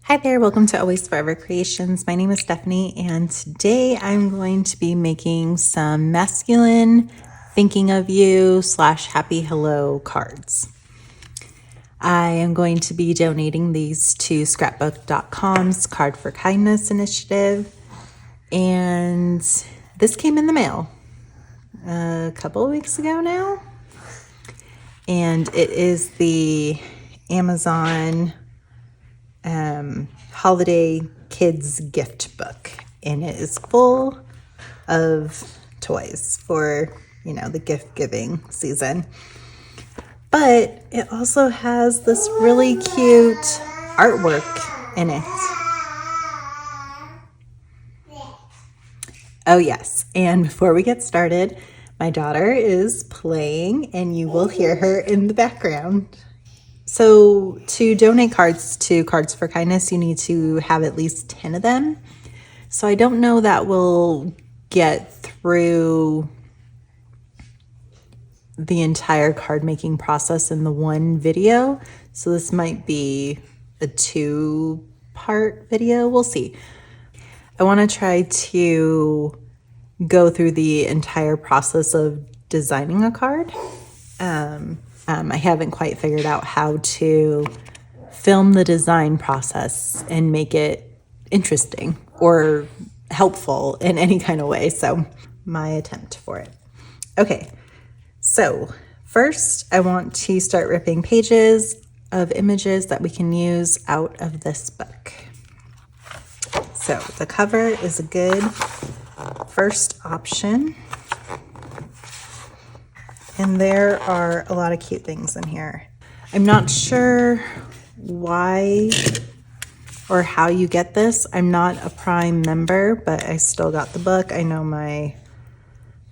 Hi there, welcome to Always Forever Creations. My name is Stephanie, and today I'm going to be making some masculine thinking of you / happy hello cards. I am going to be donating these to scrapbook.com's Card for Kindness initiative, and this came in the mail a couple of weeks ago now, and it is the Amazon holiday kids gift book, and it is full of toys for the gift giving season, but it also has this really cute artwork in it. Oh yes, and before we get started, my daughter is playing and you will hear her in the background. So to donate cards to Cards for Kindness, you need to have at least 10 of them. So I don't know that we'll get through the entire card making process in the one video. So this might be a 2-part video. We'll see. I want to try to go through the entire process of designing a card. I haven't quite figured out how to film the design process and make it interesting or helpful in any kind of way. So my attempt for it. Okay, so first I want to start ripping pages of images that we can use out of this book. So the cover is a good first option. And there are a lot of cute things in here. I'm not sure why or how you get this. I'm not a Prime member, but I still got the book. I know my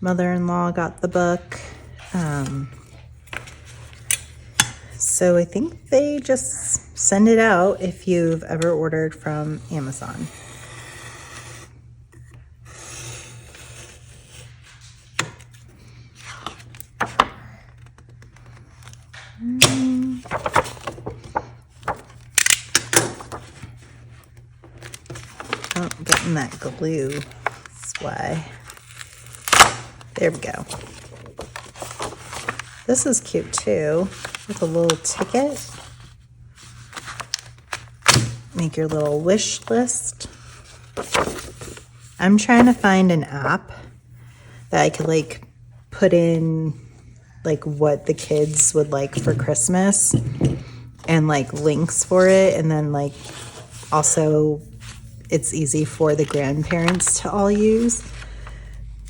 mother-in-law got the book. So I think they just send it out if you've ever ordered from Amazon. Oh, getting that glue. That's why. There we go. This is cute too, with a little ticket. Make your little wish list. I'm trying to find an app that I could put in what the kids would like for Christmas and links for it, and then also it's easy for the grandparents to all use,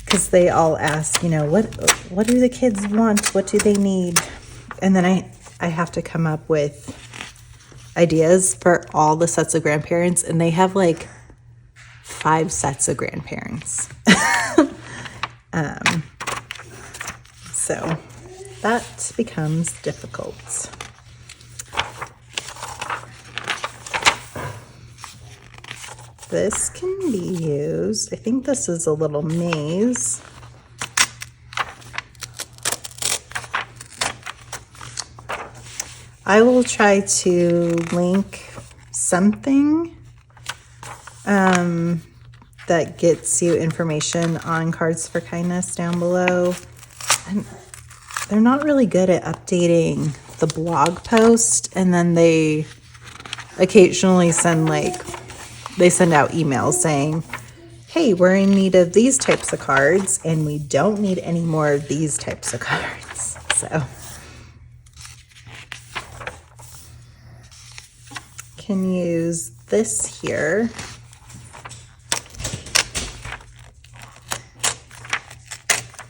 because they all ask, what do the kids want? What do they need? And then I have to come up with ideas for all the sets of grandparents, and they have 5 sets of grandparents. So that becomes difficult. This can be used, I think this is a little maze. I will try to link something that gets you information on Cards for Kindness down below. And they're not really good at updating the blog post, and then they occasionally send they send out emails saying, hey, we're in need of these types of cards and we don't need any more of these types of cards. So can use this here.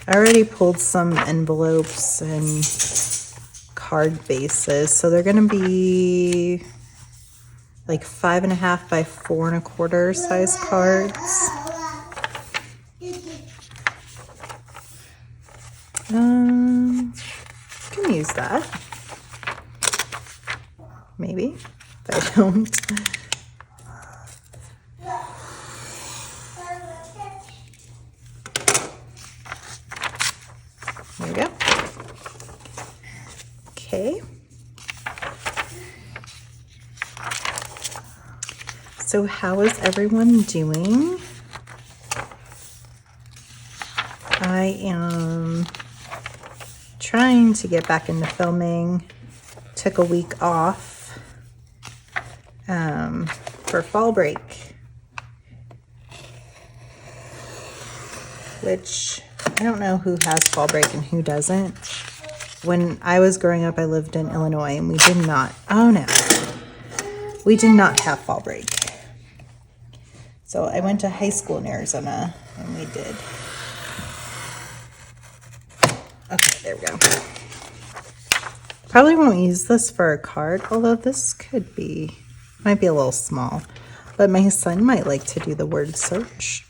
I already pulled some envelopes and card bases, so they're going to be 5.5 by 4 1/4 size cards. Can use that. Maybe, if I don't. There we go. Okay. So how is everyone doing? I am trying to get back into filming. Took a week off for fall break, which I don't know who has fall break and who doesn't. When I was growing up, I lived in Illinois and we did not, we did not have fall break. So I went to high school in Arizona and we did. Okay, there we go. Probably won't use this for a card, although this might be a little small, but my son might like to do the word search.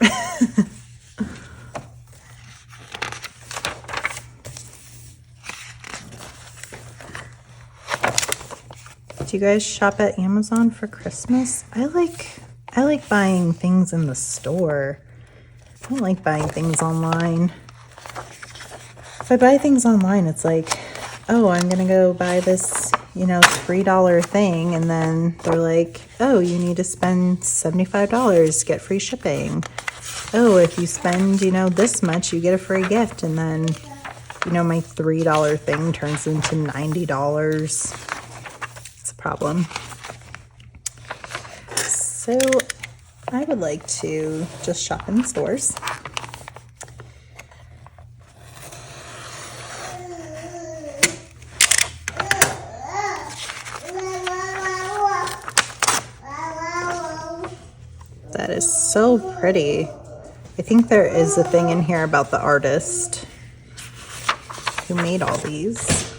Do you guys shop at Amazon for Christmas? I like buying things in the store. I don't like buying things online. If I buy things online, it's like, oh, I'm gonna go buy this, $3 thing, and then they're like, oh, you need to spend $75 to get free shipping. Oh, if you spend, this much, you get a free gift, and then, my $3 thing turns into $90. It's a problem. So I would like to just shop in stores. That is so pretty. I think there is a thing in here about the artist who made all these.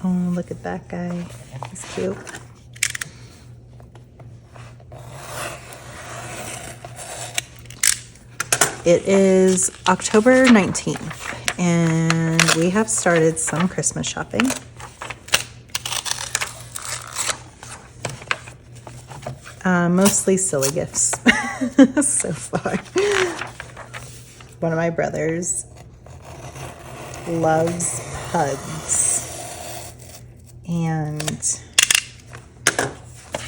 Oh, look at that guy. He's cute. It is October 19th, and we have started some Christmas shopping. Mostly silly gifts so far. One of my brothers loves pugs, and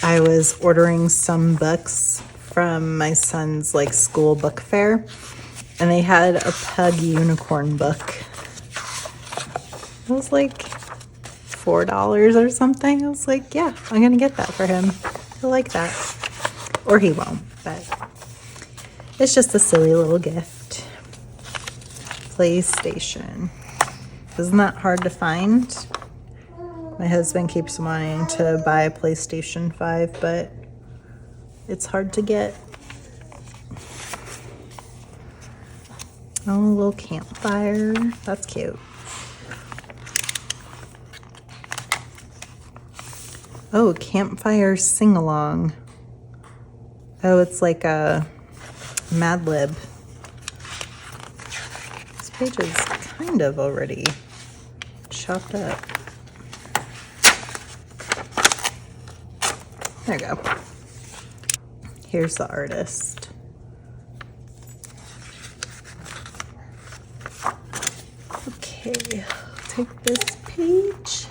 I was ordering some books from my son's school book fair, and they had a pug unicorn book. It was like $4 or something. I was like, yeah, I'm gonna get that for him. He'll like that. Or he won't, but it's just a silly little gift. PlayStation. Isn't that hard to find? My husband keeps wanting to buy a PlayStation 5, but it's hard to get. Oh, a little campfire. That's cute. Oh, campfire sing-along. Oh, it's like a Mad Lib. This page is kind of already chopped up. There you go. Here's the artist. Okay, take this page.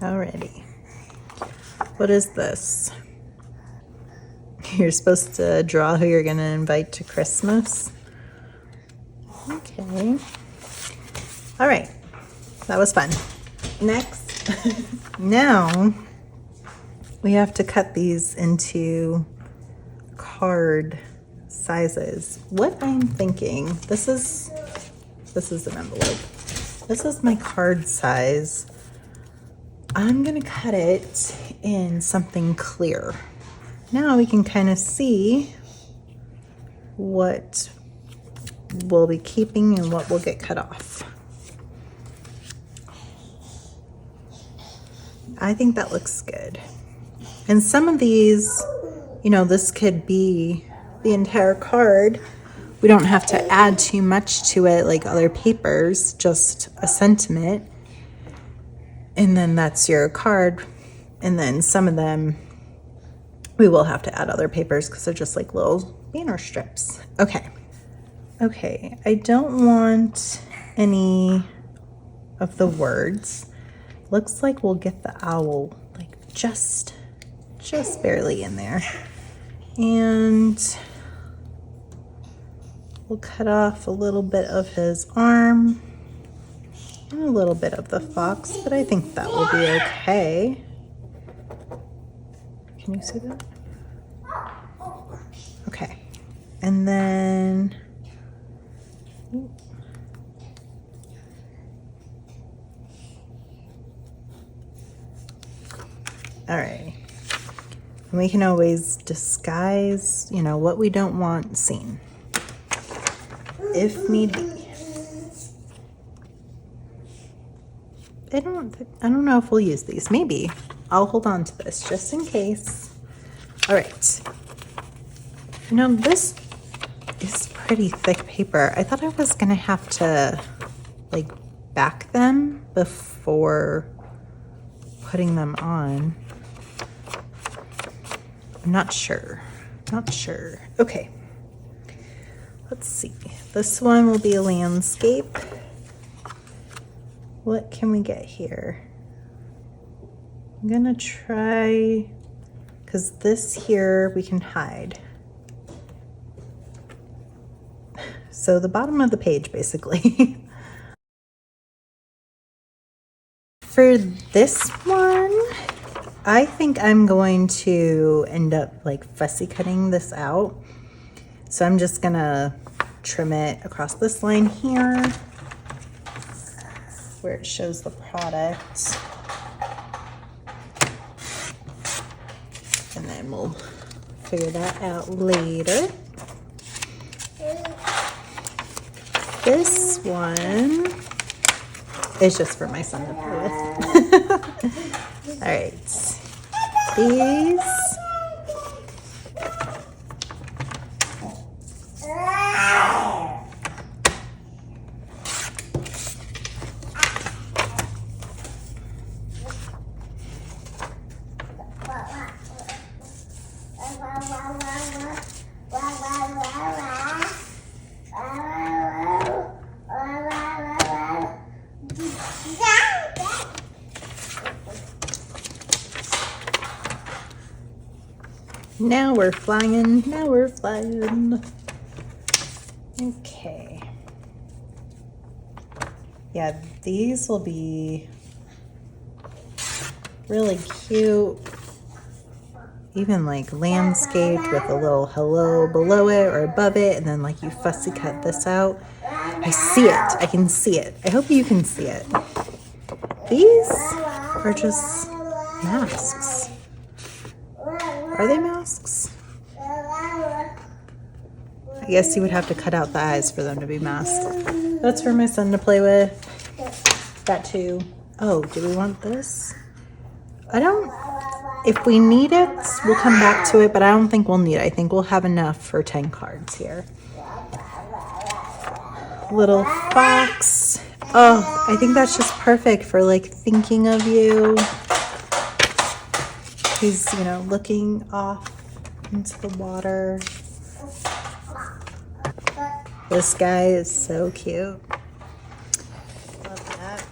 Alrighty. What is this? You're supposed to draw who you're gonna invite to Christmas. Okay. All right. That was fun. Next. Now we have to cut these into card sizes. What I'm thinking, this is an envelope. This is my card size. I'm gonna cut it in something clear. Now we can kind of see what we'll be keeping and what will get cut off. I think that looks good. And some of these, this could be the entire card. We don't have to add too much to it like other papers, just a sentiment. And then that's your card. And then some of them, we will have to add other papers because they're just like little banner strips. Okay. Okay, I don't want any of the words. Looks like we'll get the owl like just barely in there. And we'll cut off a little bit of his arm and a little bit of the fox, but I think that will be okay. Can you see that? Okay. And then all right. And we can always disguise, you know, what we don't want seen, if need be. I don't know if we'll use these. Maybe. I'll hold on to this just in case. All right. You know, this is pretty thick paper. I thought I was gonna have to like back them before putting them on. I'm not sure. Okay. Let's see. This one will be a landscape. What can we get here? I'm gonna try, because this here we can hide. So the bottom of the page, basically. For this one, I think I'm going to end up like fussy cutting this out. So I'm just gonna trim it across this line here where it shows the product. And then we'll figure that out later. This one is just for my son to play with. All right, these. Now we're flying. Okay. Yeah, these will be really cute. Even like landscaped with a little hello below it or above it, and then like you fussy cut this out. I see it. I can see it. I hope you can see it. These are just masks. Are they masks? I guess you would have to cut out the eyes for them to be masked. That's for my son to play with. That too. Oh, do we want this? If we need it, we'll come back to it, but I don't think we'll need it. I think we'll have enough for 10 cards here. Little fox. Oh, I think that's just perfect for like thinking of you. He's, you know, looking off into the water. This guy is so cute. Love that.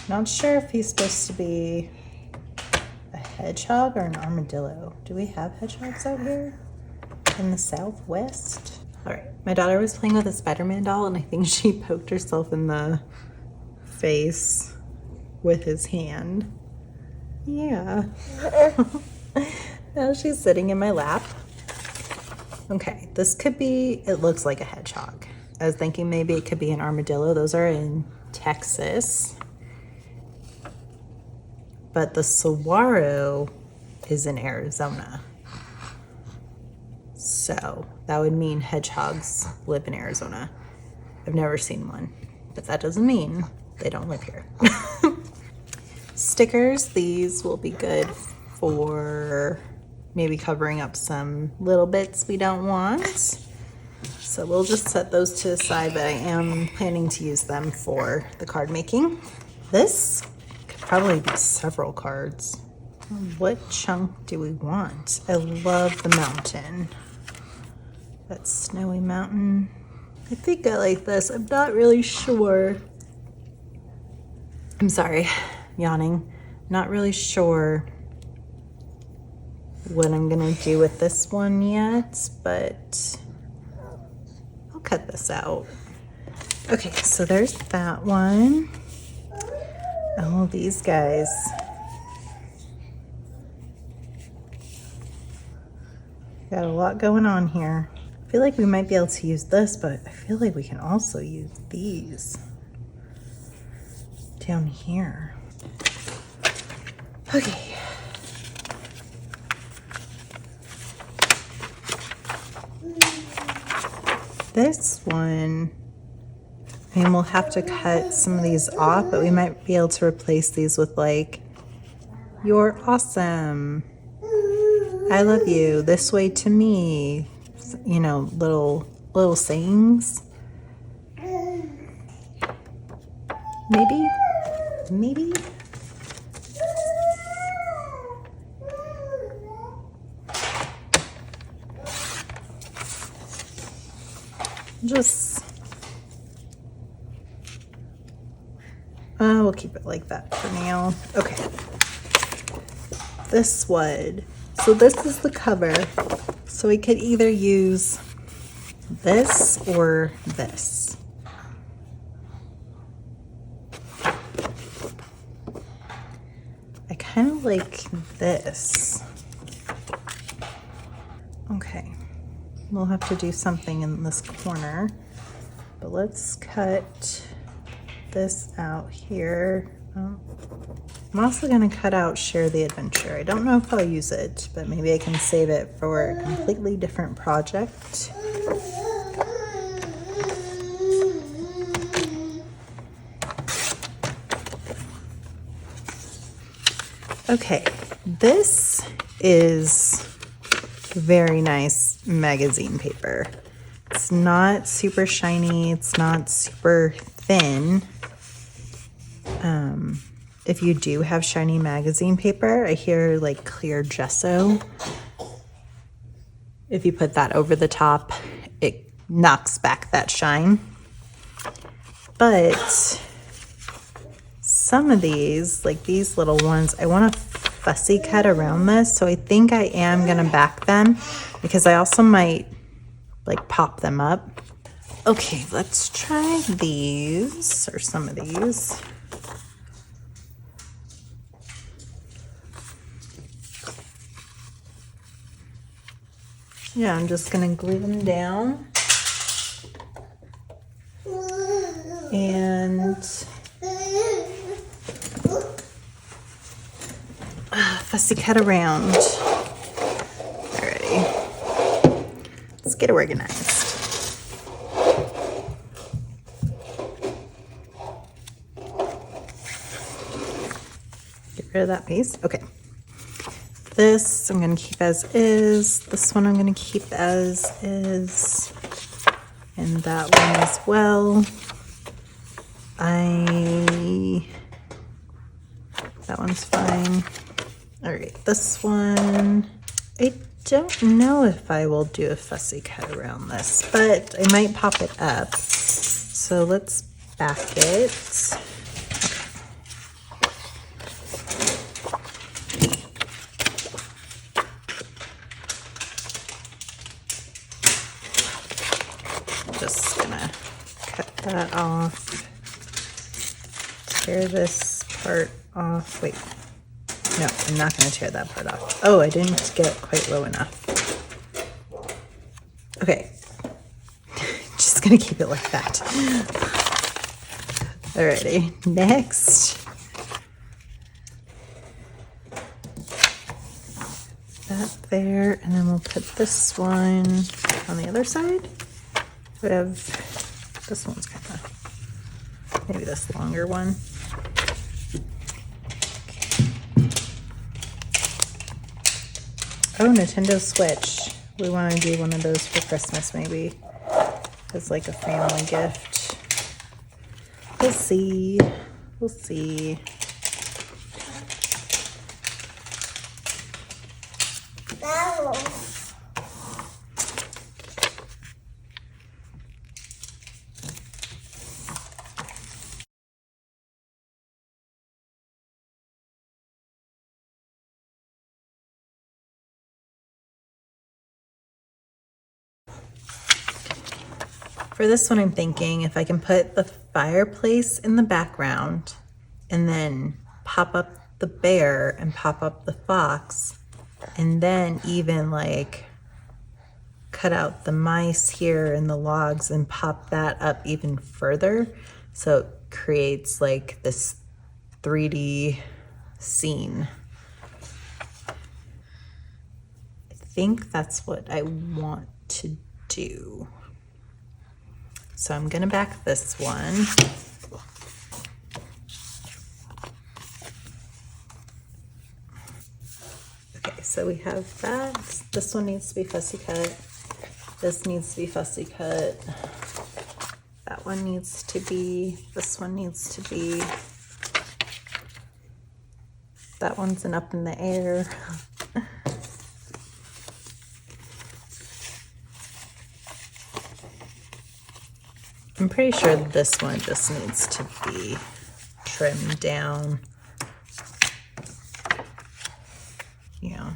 Not sure if he's supposed to be a hedgehog or an armadillo. Do we have hedgehogs out here in the Southwest? All right, my daughter was playing with a Spider-Man doll and I think she poked herself in the face with his hand. Yeah. Now she's sitting in my lap. Okay, this could be, it looks like a hedgehog. I was thinking maybe it could be an armadillo. Those are in Texas. But the saguaro is in Arizona. So that would mean hedgehogs live in Arizona. I've never seen one, but that doesn't mean they don't live here. Stickers, these will be good for maybe covering up some little bits we don't want. So we'll just set those to the side, but I am planning to use them for the card making. This could probably be several cards. What chunk do we want? I love the mountain. That snowy mountain. I think I like this. I'm not really sure. I'm sorry, yawning. Not really sure what I'm gonna do with this one yet, but I'll cut this out. Okay, so there's that one. Oh, these guys. Got a lot going on here. I feel like we might be able to use this, but I feel like we can also use these down here. Okay. This one, I mean, we'll have to cut some of these off, but we might be able to replace these with like, "You're awesome. I love you. This way to me." You know, little sayings. Maybe. Just, we'll keep it like that for now. Okay. This wood. So this is the cover. So we could either use this or this. I kind of like this. Okay. We'll have to do something in this corner, but let's cut this out here. I'm also going to cut out Share the Adventure. I don't know if I'll use it, but maybe I can save it for a completely different project. Okay, this is very nice magazine paper. It's not super shiny, it's not super thin. If you do have shiny magazine paper, I hear like clear gesso. If you put that over the top, it knocks back that shine. But some of these, like these little ones, I want to fussy cut around this, so I think I am gonna back them because I also might like pop them up. Okay, let's try these, or some of these. Yeah, I'm just gonna glue them down and fussy cut around. Alrighty, let's get organized. Get rid of that piece. Okay. This I'm going to keep as is. This one I'm going to keep as is. And that one as well. That one's fine. All right, this one, I don't know if I will do a fussy cut around this, but I might pop it up. So let's back it. Just gonna cut that off. Tear this part off. Wait, no, I'm not gonna tear that part off. Oh, I didn't get it quite low enough. Okay, just gonna keep it like that. Alrighty, next. That there, and then we'll put this one on the other side. We have, this one's kind of, maybe this longer one. Oh, Nintendo Switch. We want to do one of those for Christmas, maybe, as like a family gift. We'll see. We'll see. For this one, I'm thinking if I can put the fireplace in the background and then pop up the bear and pop up the fox, and then even like cut out the mice here and the logs and pop that up even further, so it creates like this 3D scene. I think that's what I want to do. So I'm gonna back this one. Okay, so we have that. This one needs to be fussy cut. This needs to be fussy cut. That one needs to be, this one needs to be. That one's an up in the air. I'm pretty sure this one just needs to be trimmed down. Yeah,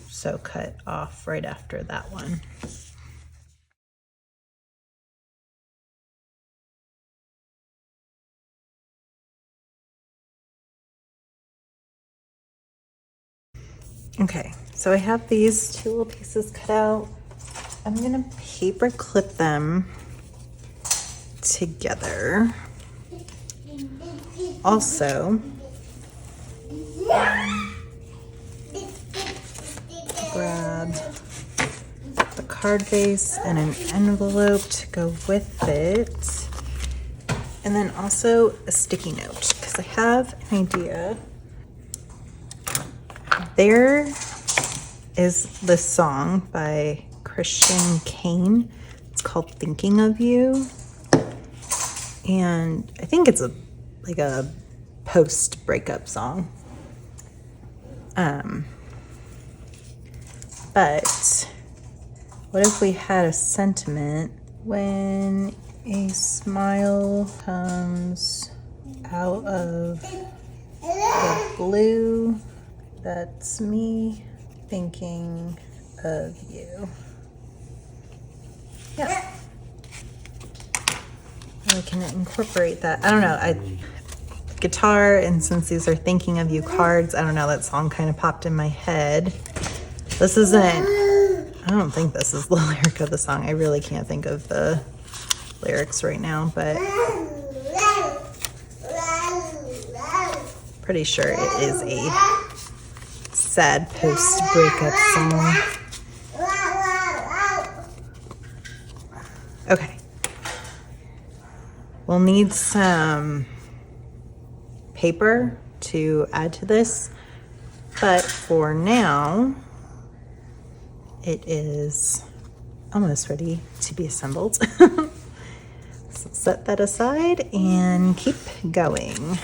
so cut off right after that one. Okay, so I have these two little pieces cut out. I'm gonna paper clip them together. Also, grab the card base and an envelope to go with it. And then also a sticky note, because I have an idea. There is this song by Christian Kane. It's called Thinking of You. And I think it's like a post-breakup song. But what if we had a sentiment: when a smile comes out of the blue, that's me thinking of you. Yeah. We can incorporate that. I don't know. Guitar, and since these are thinking of you cards, I don't know, that song kind of popped in my head. This isn't, I don't think this is the lyric of the song. I really can't think of the lyrics right now, but pretty sure it is a sad post-breakup song. Okay. We'll need some paper to add to this, but for now, it is almost ready to be assembled. So set that aside and keep going.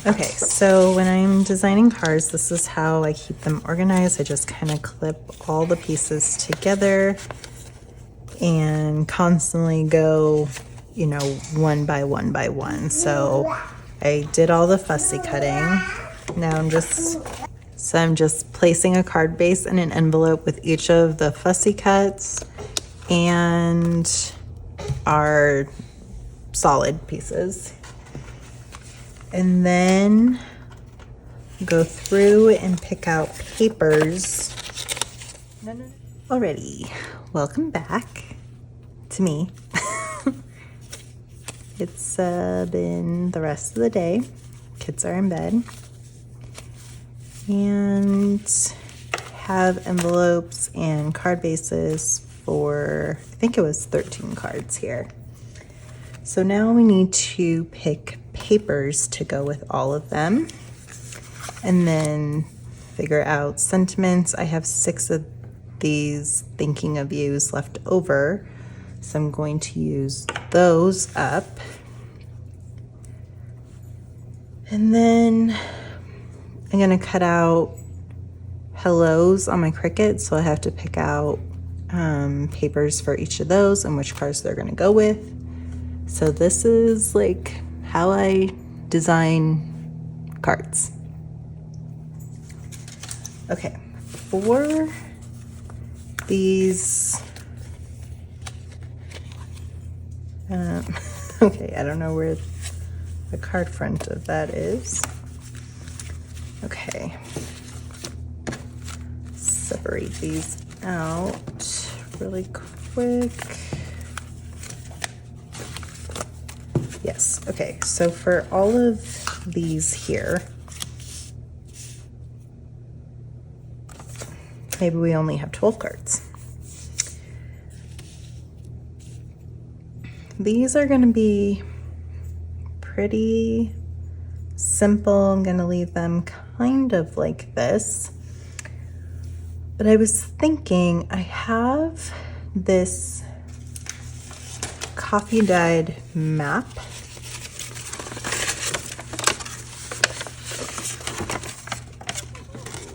Okay, so when I'm designing cards, this is how I keep them organized. I just kind of clip all the pieces together and constantly go, you know, one by one by one. So I did all the fussy cutting. Now I'm just placing a card base in an envelope with each of the fussy cuts and our solid pieces. And then go through and pick out papers. Alrighty, welcome back. to me. It's been the rest of the day. Kids are in bed. And have envelopes and card bases for, I think it was 13 cards here. So now we need to pick papers to go with all of them and then figure out sentiments. I have 6 of these thinking of yous left over, so I'm going to use those up. And then I'm gonna cut out hellos on my Cricut, so I have to pick out papers for each of those and which cards they're gonna go with. So this is like how I design cards. Okay, for these, okay, I don't know where the card front of that is. Okay, separate these out really quick. Yes, okay, so for all of these here, maybe we only have 12 cards. These are gonna be pretty simple. I'm gonna leave them kind of like this. But I was thinking, I have this coffee dyed map.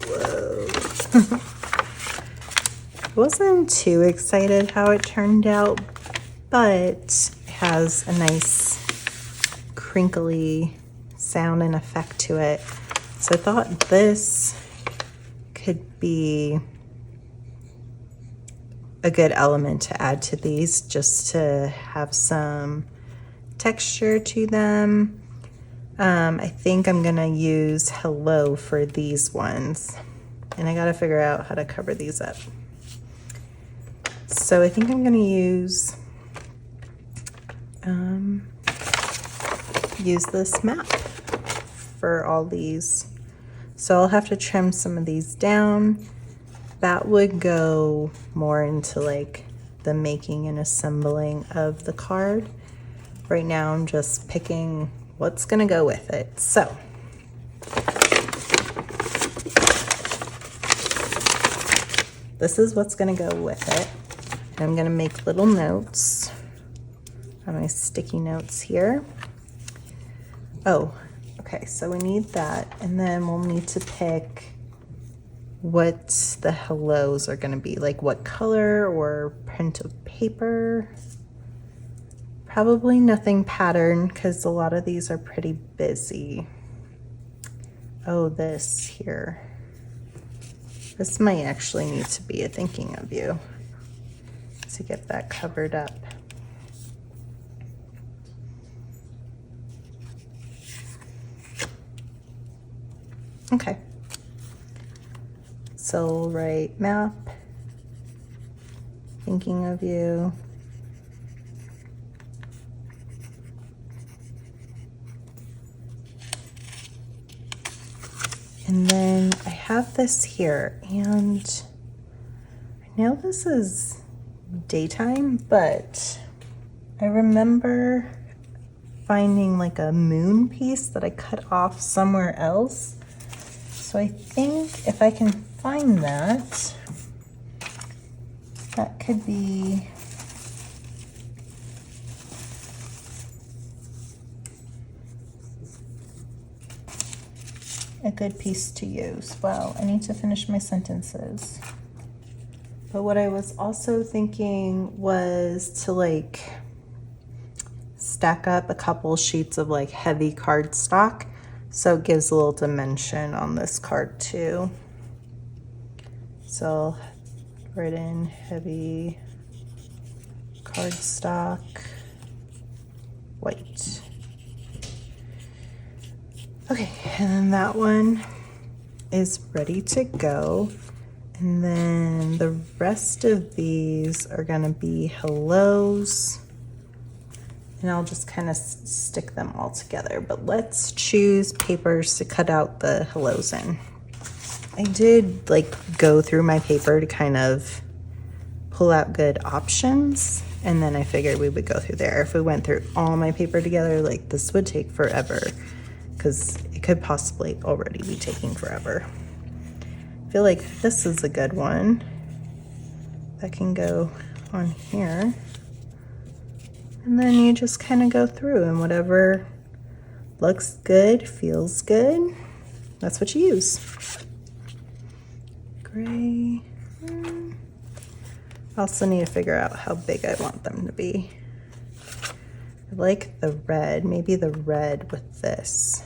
Whoa. Wasn't too excited how it turned out, but it has a nice crinkly sound and effect to it. So I thought this could be a good element to add to these, just to have some texture to them. I think I'm gonna use hello for these ones, and I gotta figure out how to cover these up. So I think I'm gonna use this map for all these. So I'll have to trim some of these down. That would go more into like the making and assembling of the card. Right now I'm just picking what's gonna go with it. So this is what's gonna go with it. And I'm gonna make little notes on my sticky notes here. Oh, okay, so we need that, and then we'll need to pick what the hellos are gonna be, like what color or print of paper. Probably nothing patterned, because a lot of these are pretty busy. Oh, this here. This might actually need to be a thinking of you to get that covered up. Okay, so we'll write map, thinking of you, and then I have this here, and I know this is daytime, but I remember finding like a moon piece that I cut off somewhere else. So I think if I can find that, that could be a good piece to use. Well, I need to finish my sentences. But what I was also thinking was to like stack up a couple sheets of like heavy cardstock, so it gives a little dimension on this card too. So I'll write in heavy cardstock, white. Okay, and then that one is ready to go. And then the rest of these are gonna be hellos. And I'll just kind of stick them all together. But let's choose papers to cut out the hellos in. I did like go through my paper to kind of pull out good options. And then I figured we would go through there. If we went through all my paper together, like this would take forever because it could possibly already be taking forever. I feel like this is a good one that can go on here. And then you just kind of go through and whatever looks good, feels good, that's what you use. Gray. I also need to figure out how big I want them to be. I like the red, maybe the red with this.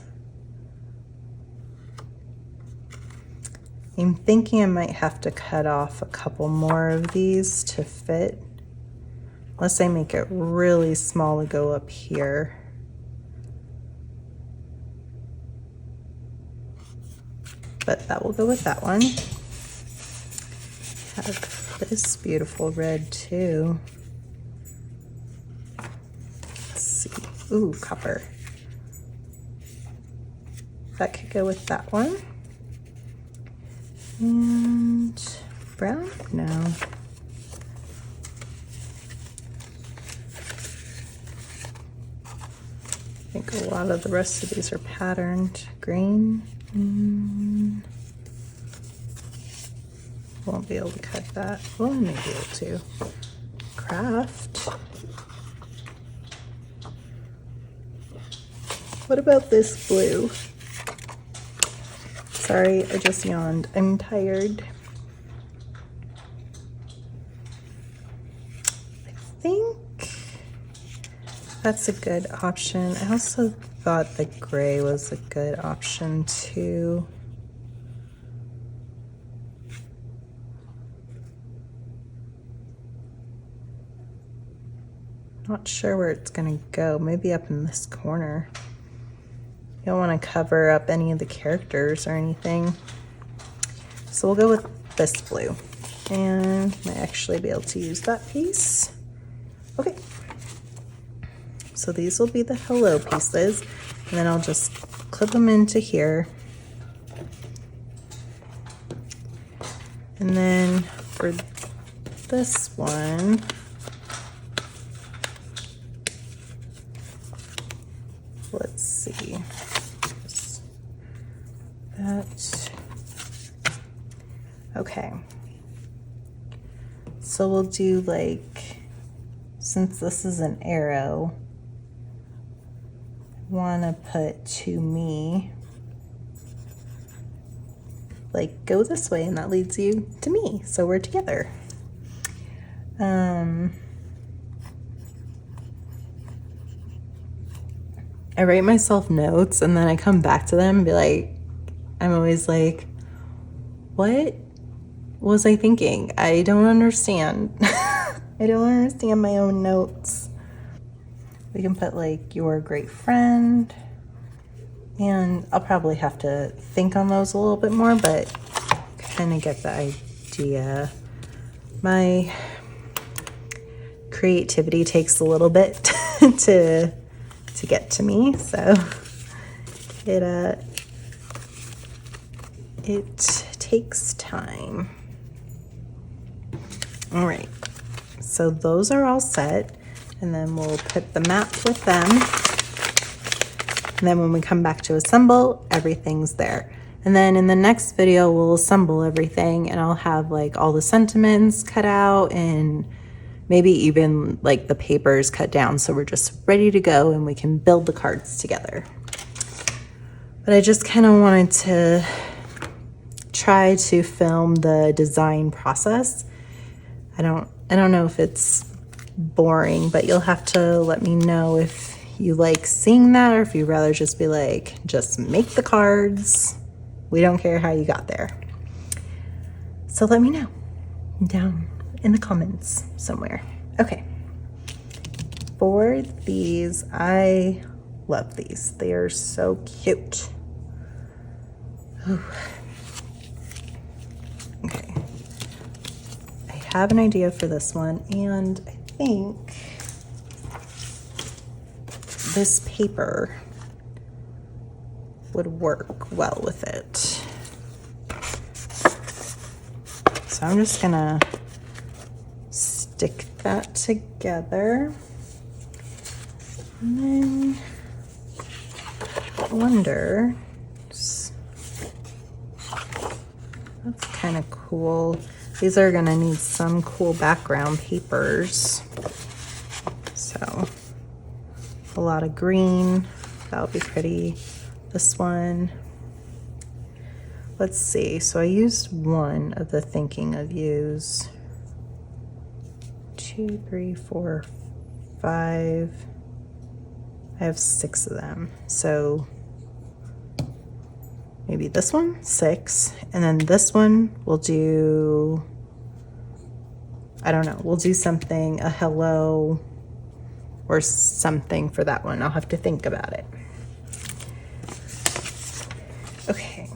I'm thinking I might have to cut off a couple more of these to fit. Unless I make it really small to go up here. But that will go with that one. Have this beautiful red too. Let's see. Ooh, copper. That could go with that one. And brown? No. I think a lot of the rest of these are patterned. Green. Won't be able to cut that. Well, I may be able to. Craft. What about this blue? Sorry, I just yawned. I'm tired. I think that's a good option. I also thought the gray was a good option too. Not sure where it's gonna go. Maybe up in this corner. You don't want to cover up any of the characters or anything. So we'll go with this blue. And I might actually be able to use that piece. Okay. So these will be the hello pieces. And then I'll just clip them into here. And then for this one, let's see. That. Okay. So we'll do like, since this is an arrow, I want to put to me, like go this way and that leads you to me. So we're together. I write myself notes and then I come back to them and be like, I'm always like, what was I thinking? I don't understand. I don't understand my own notes. We can put like your great friend, and I'll probably have to think on those a little bit more, but kind of get the idea. My creativity takes a little bit to get to me, so it takes time. All right, so those are all set, and then we'll put the map with them, and then when we come back to assemble, everything's there. And then in the next video we'll assemble everything, and I'll have like all the sentiments cut out and maybe even like the papers cut down, so we're just ready to go and we can build the cards together. But I just kind of wanted to try to film the design process. I don't know if it's boring, but you'll have to let me know if you like seeing that or if you'd rather just be like, just make the cards. We don't care how you got there. So let me know down in the comments somewhere. Okay. For these, I love these. They are so cute. Ooh. Okay. have an idea for this one, and I think this paper would work well with it. So I'm just gonna stick that together. And then I wonder, that's kind of cool. These are gonna need some cool background papers. So a lot of green, that'll be pretty. This one, let's see. So I used one of the thinking of use. 2, 3, 4, 5. I have 6 of them. So maybe this one, 6. And then this one we'll do, I don't know, we'll do something, a hello or something for that one. I'll have to think about it. Okay.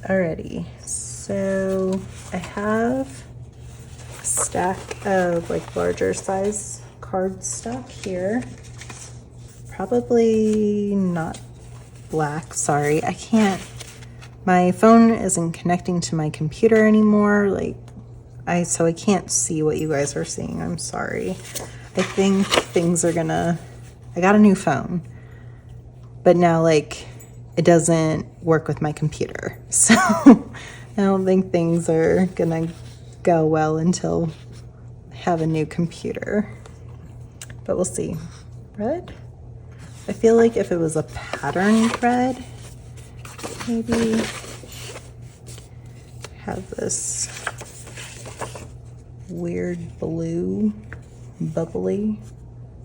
Alrighty, so I have a stack of like larger size cardstock here. Probably not black, sorry. I can't, my phone isn't connecting to my computer anymore. So I can't see what you guys are seeing. I'm sorry. I think things are gonna, I got a new phone, but now like it doesn't work with my computer. So I don't think things are gonna go well until I have a new computer, but we'll see. Red? I feel like if it was a pattern red, maybe have this weird blue, bubbly.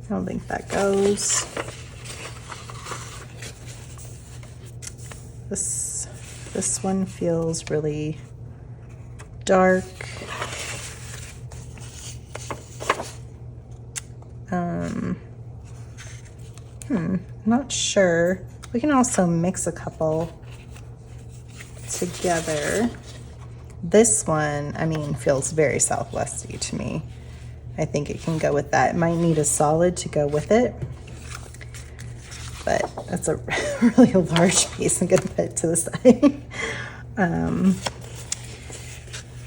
I don't think that goes. This one feels really dark. Not sure. We can also mix a couple together. This one, I mean, feels very Southwesty to me. I think it can go with that. It might need a solid to go with it, but that's a really large piece. I'm gonna put it to the side.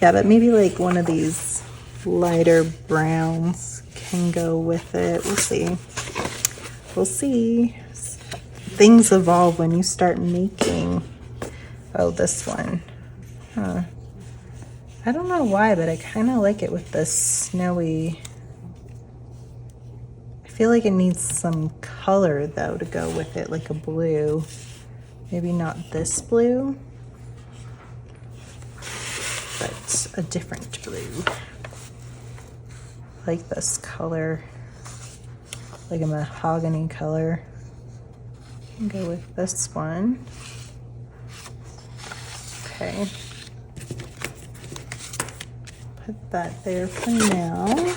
Yeah, but maybe like one of these lighter browns can go with it. We'll see. We'll see. Things evolve when you start making. Oh, this one. Huh. I don't know why, but I kind of like it with this snowy. I feel like it needs some color though to go with it, like a blue. Maybe not this blue, but a different blue. I like this color, like a mahogany color. Go with this one. Okay. Put that there for now. I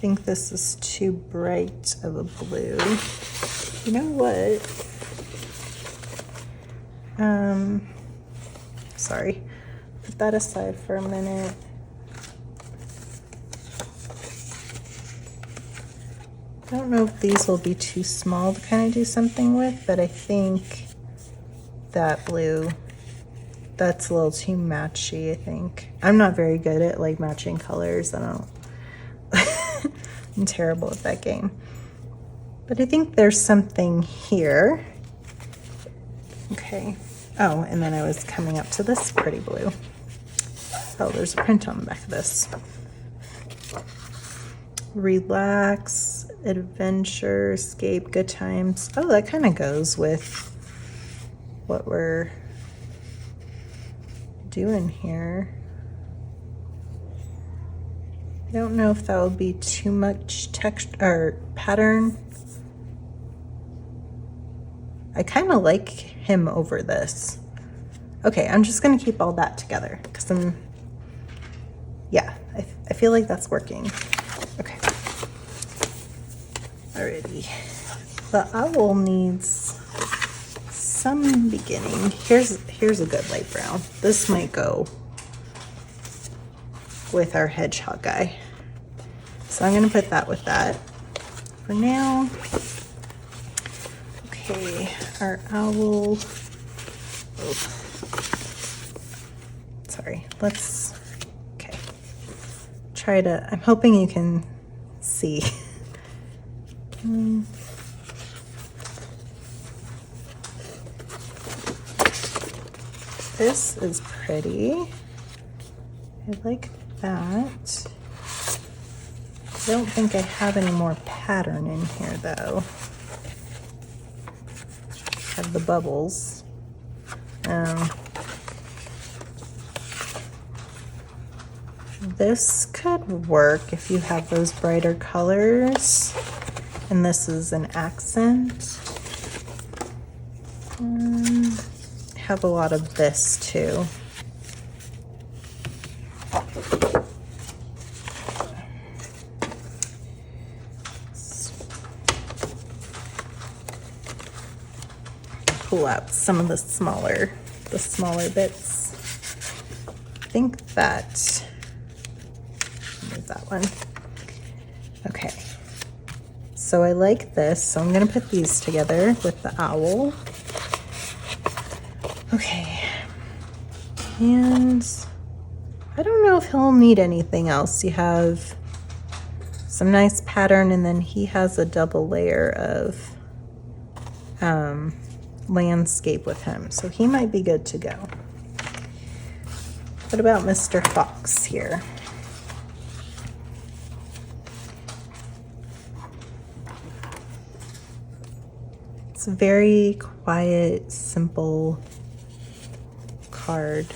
think this is too bright of a blue. You know what? Sorry. Put that aside for a minute. I don't know if these will be too small to kind of do something with, but I think that blue, that's a little too matchy, I think. I'm not very good at like matching colors. I don't, I'm terrible at that game. But I think there's something here. Okay. Oh, and then I was coming up to this pretty blue. Oh, there's a print on the back of this. Relax, adventure, escape, good times. Oh, that kind of goes with what we're doing here. I don't know if that would be too much text or pattern. I kind of like him over this. Okay, I'm just gonna keep all that together because yeah, I feel like that's working. Okay. Alrighty. The owl needs some beginning. Here's a good light brown. This might go with our hedgehog guy. So I'm gonna put that with that for now. Okay, our owl. Oh. Sorry, let's, okay. Try to, I'm hoping you can see. This is pretty. I like that. I don't think I have any more pattern in here though. Have the bubbles. This could work if you have those brighter colors, and this is an accent. Have a lot of this too. Pull out some of the smaller bits. I think that, move that one. Okay, so I like this, so I'm gonna put these together with the owl. Okay, and I don't know if he'll need anything else. You have some nice pattern, and then he has a double layer of landscape with him, so he might be good to go. What about Mr. Fox here? It's a very quiet, simple card,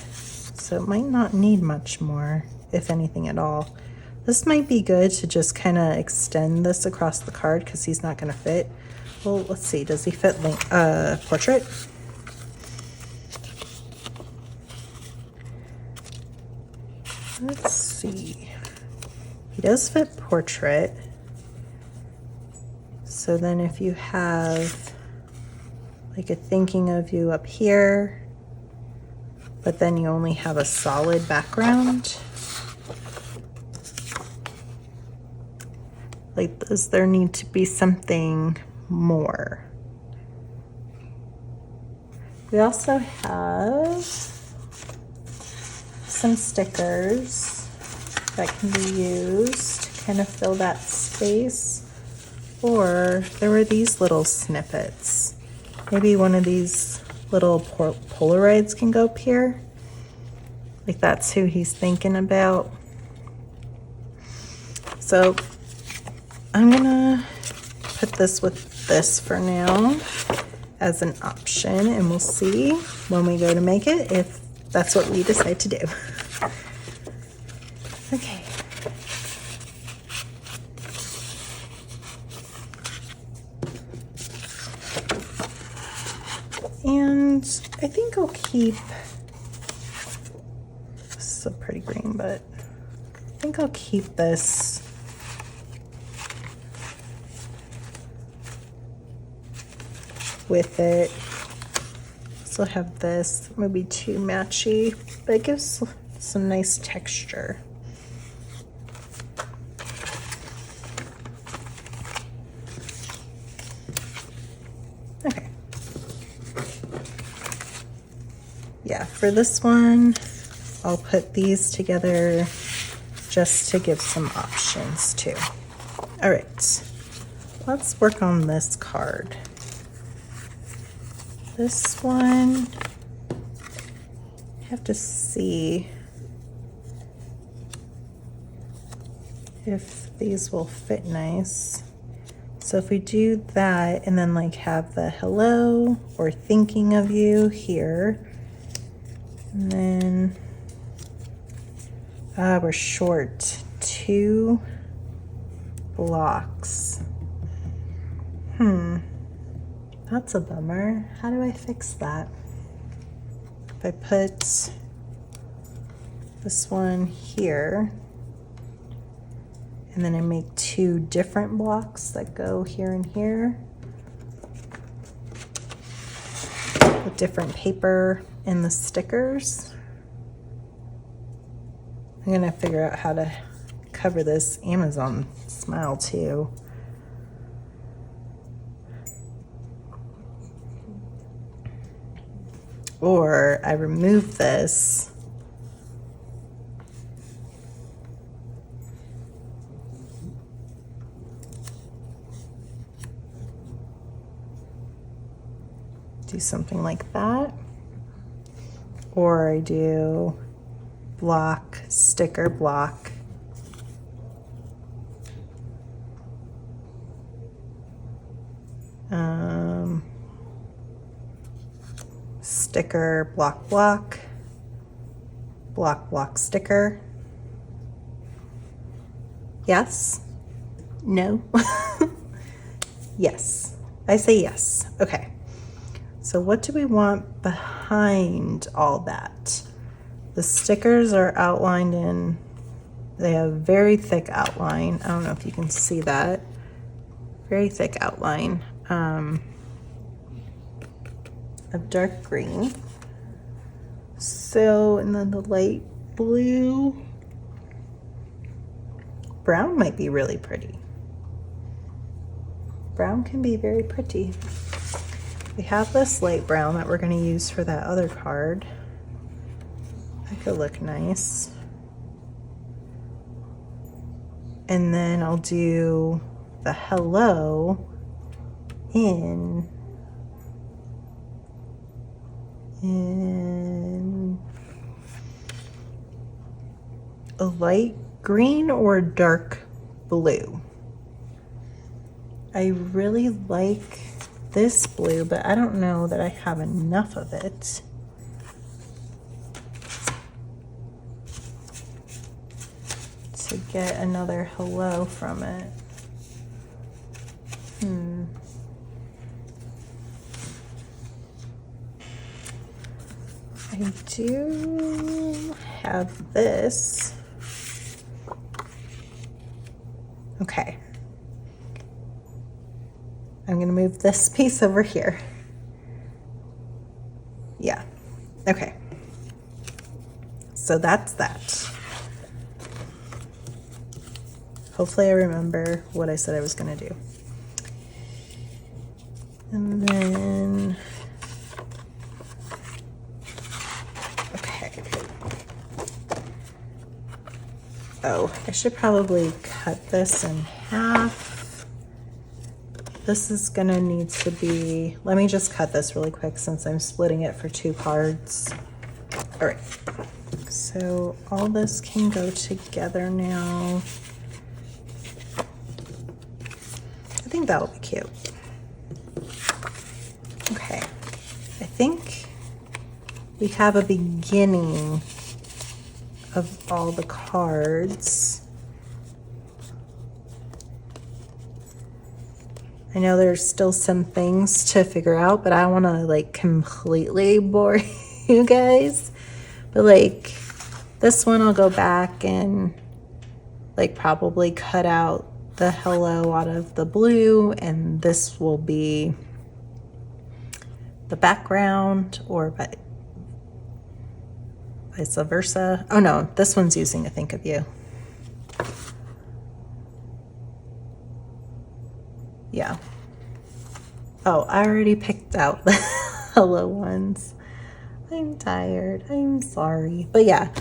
so it might not need much more, if anything at all. This might be good to just kind of extend this across the card because he's not going to fit. Well, let's see, does he fit portrait? Let's see. He does fit portrait. So then if you have like a thinking of you up here, but then you only have a solid background, like, does there need to be something more? We also have some stickers that can be used to kind of fill that space. Or there were these little snippets. Maybe one of these little Polaroids can go up here. Like, that's who he's thinking about. So I'm gonna put this with this for now as an option, and we'll see when we go to make it if that's what we decide to do. Okay. And I think I'll keep, this is a pretty green, but I think I'll keep this with it. Still have this, maybe too matchy, but it gives some nice texture. Okay. Yeah, for this one, I'll put these together just to give some options too. All right, let's work on this card. This one, I have to see if these will fit nice. So if we do that and then like have the hello or thinking of you here, and then we're short 2 blocks. That's a bummer. How do I fix that? If I put this one here, and then I make 2 different blocks that go here and here. like different paper in the stickers. I'm gonna figure out how to cover this Amazon smile too. Or I remove this do something like that, or I do block, sticker block, sticker block block, block block sticker. Yes? No? Yes. I say yes. Okay. So what do we want behind all that? The stickers are outlined in, they have very thick outline. I don't know if you can see that. Very thick outline of dark green. So, and then the light blue. Brown might be really pretty. Brown can be very pretty. We have this light brown that we're going to use for that other card. That could look nice. And then I'll do the hello in a light green or dark blue. I really like this blue, but I don't know that I have enough of it. To get another hello from it. I do have this. Okay. I'm gonna move this piece over here. Yeah, okay. So that's that. Hopefully I remember what I said I was gonna do. And then, okay. Oh, I should probably cut this in half. This is gonna need to be, let me just cut this really quick since I'm splitting it for 2 cards. All right, so all this can go together now. I think that'll be cute. Okay, I think we have a beginning of all the cards. I know there's still some things to figure out, but I don't want to like completely bore you guys. But like this one, I'll go back and like probably cut out the hello out of the blue, and this will be the background, or vice versa. Oh no, this one's using a think of you. Yeah. Oh, I already picked out the hello ones. I'm tired. I'm sorry. But yeah,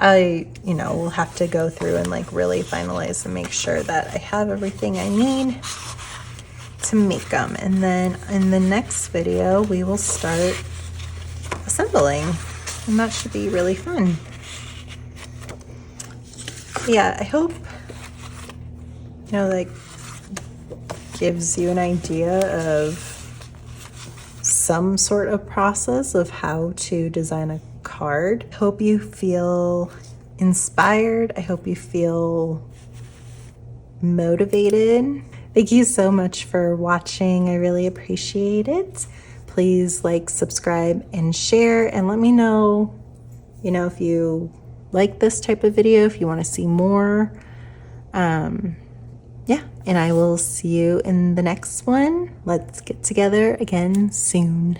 we'll have to go through and like really finalize and make sure that I have everything I need to make them. And then in the next video, we will start assembling, and that should be really fun. Yeah, I hope, like gives you an idea of some sort of process of how to design a card. I hope you feel inspired. I hope you feel motivated. Thank you so much for watching. I really appreciate it. Please like, subscribe, and share, and let me know, if you like this type of video, if you want to see more. Yeah, and I will see you in the next one. Let's get together again soon.